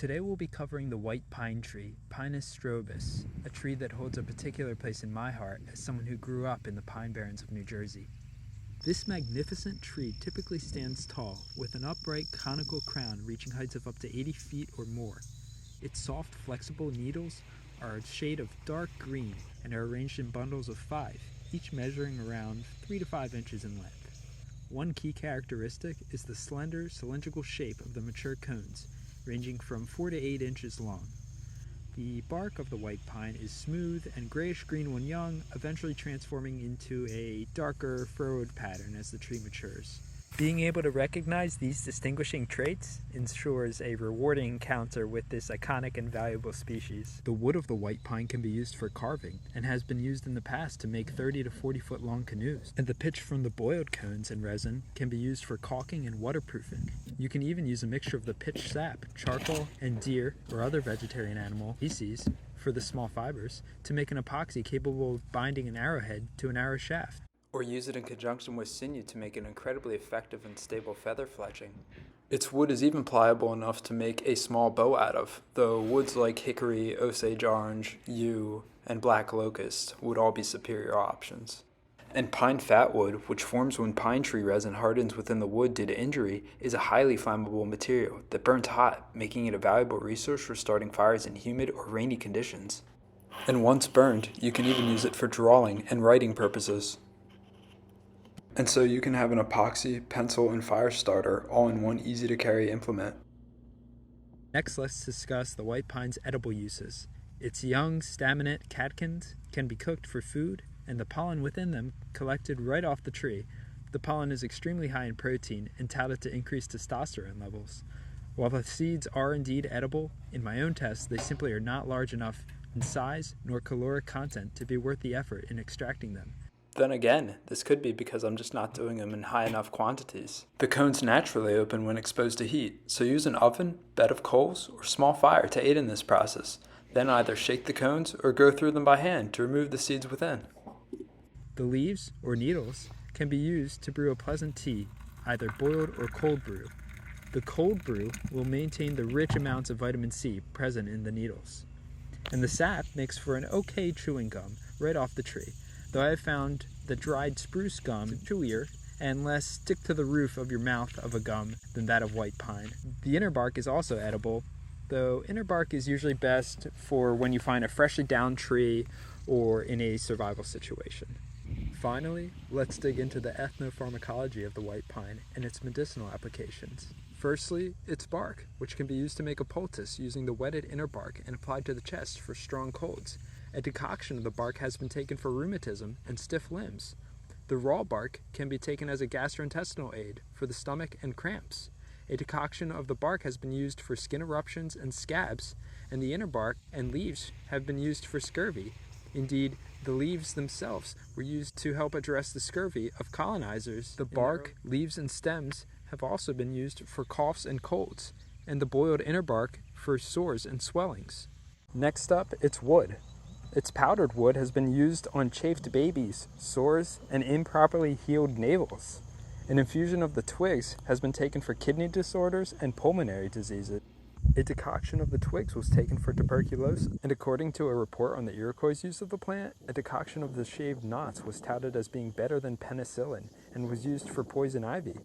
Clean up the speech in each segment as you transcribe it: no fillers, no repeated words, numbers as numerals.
Today we'll be covering the white pine tree, Pinus strobus, a tree that holds a particular place in my heart as someone who grew up in the Pine Barrens of New Jersey. This magnificent tree typically stands tall, with an upright conical crown reaching heights of up to 80 feet or more. Its soft, flexible needles are a shade of dark green and are arranged in bundles of 5, each measuring around 3 to 5 inches in length. One key characteristic is the slender, cylindrical shape of the mature cones, ranging from 4 to 8 inches long. The bark of the white pine is smooth and grayish-green when young, eventually transforming into a darker furrowed pattern as the tree matures. Being able to recognize these distinguishing traits ensures a rewarding encounter with this iconic and valuable species. The wood of the white pine can be used for carving and has been used in the past to make 30 to 40 foot long canoes. And the pitch from the boiled cones and resin can be used for caulking and waterproofing. You can even use a mixture of the pitch sap, charcoal, and deer or other vegetarian animal feces for the small fibers to make an epoxy capable of binding an arrowhead to an arrow shaft. Or use it in conjunction with sinew to make an incredibly effective and stable feather fletching. Its wood is even pliable enough to make a small bow out of, though woods like hickory, Osage orange, yew, and black locust would all be superior options. And pine fatwood, which forms when pine tree resin hardens within the wood due to injury, is a highly flammable material that burns hot, making it a valuable resource for starting fires in humid or rainy conditions. And once burned, you can even use it for drawing and writing purposes. And so you can have an epoxy, pencil, and fire starter all in one easy-to-carry implement. Next, let's discuss the white pine's edible uses. Its young, staminate catkins can be cooked for food, and the pollen within them collected right off the tree. The pollen is extremely high in protein and touted to increase testosterone levels. While the seeds are indeed edible, in my own tests they simply are not large enough in size nor caloric content to be worth the effort in extracting them. Then again, this could be because I'm just not doing them in high enough quantities. The cones naturally open when exposed to heat, so use an oven, bed of coals, or small fire to aid in this process. Then either shake the cones or go through them by hand to remove the seeds within. The leaves, or needles, can be used to brew a pleasant tea, either boiled or cold brew. The cold brew will maintain the rich amounts of vitamin C present in the needles. And the sap makes for an okay chewing gum right off the tree, though I have found that dried spruce gum chewier and less stick to the roof of your mouth of a gum than that of white pine. The inner bark is also edible, though inner bark is usually best for when you find a freshly downed tree or in a survival situation. Finally, let's dig into the ethnopharmacology of the white pine and its medicinal applications. Firstly, its bark, which can be used to make a poultice using the wetted inner bark and applied to the chest for strong colds. A decoction of the bark has been taken for rheumatism and stiff limbs. The raw bark can be taken as a gastrointestinal aid for the stomach and cramps. A decoction of the bark has been used for skin eruptions and scabs, and the inner bark and leaves have been used for scurvy. Indeed, the leaves themselves were used to help address the scurvy of colonizers. The bark, leaves, and stems have also been used for coughs and colds, and the boiled inner bark for sores and swellings. Next up, its wood. Its powdered wood has been used on chafed babies, sores, and improperly healed navels. An infusion of the twigs has been taken for kidney disorders and pulmonary diseases. A decoction of the twigs was taken for tuberculosis, and according to a report on the Iroquois' use of the plant, a decoction of the shaved knots was touted as being better than penicillin and was used for poison ivy.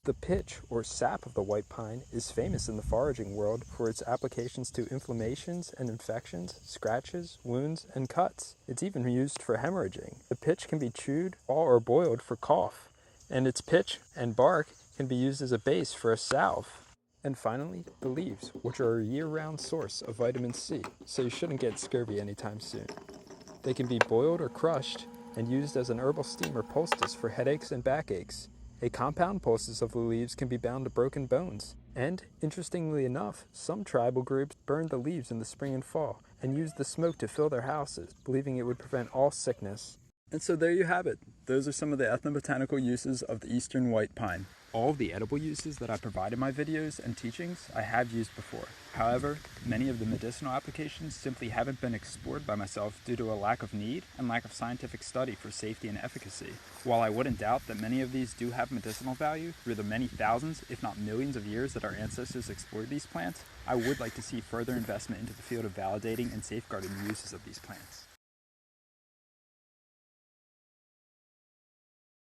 The pitch, or sap of the white pine, is famous in the foraging world for its applications to inflammations and infections, scratches, wounds, and cuts. It's even used for hemorrhaging. The pitch can be chewed raw or boiled for cough, and its pitch and bark can be used as a base for a salve. And finally, the leaves, which are a year-round source of vitamin C, so you shouldn't get scurvy anytime soon. They can be boiled or crushed and used as an herbal steam or poultice for headaches and backaches. A compound poultice of the leaves can be bound to broken bones. And, interestingly enough, some tribal groups burned the leaves in the spring and fall and used the smoke to fill their houses, believing it would prevent all sickness. And so there you have it. Those are some of the ethnobotanical uses of the eastern white pine. All of the edible uses that I provide in my videos and teachings I have used before. However, many of the medicinal applications simply haven't been explored by myself due to a lack of need and lack of scientific study for safety and efficacy. While I wouldn't doubt that many of these do have medicinal value through the many thousands, if not millions of years that our ancestors explored these plants, I would like to see further investment into the field of validating and safeguarding the uses of these plants.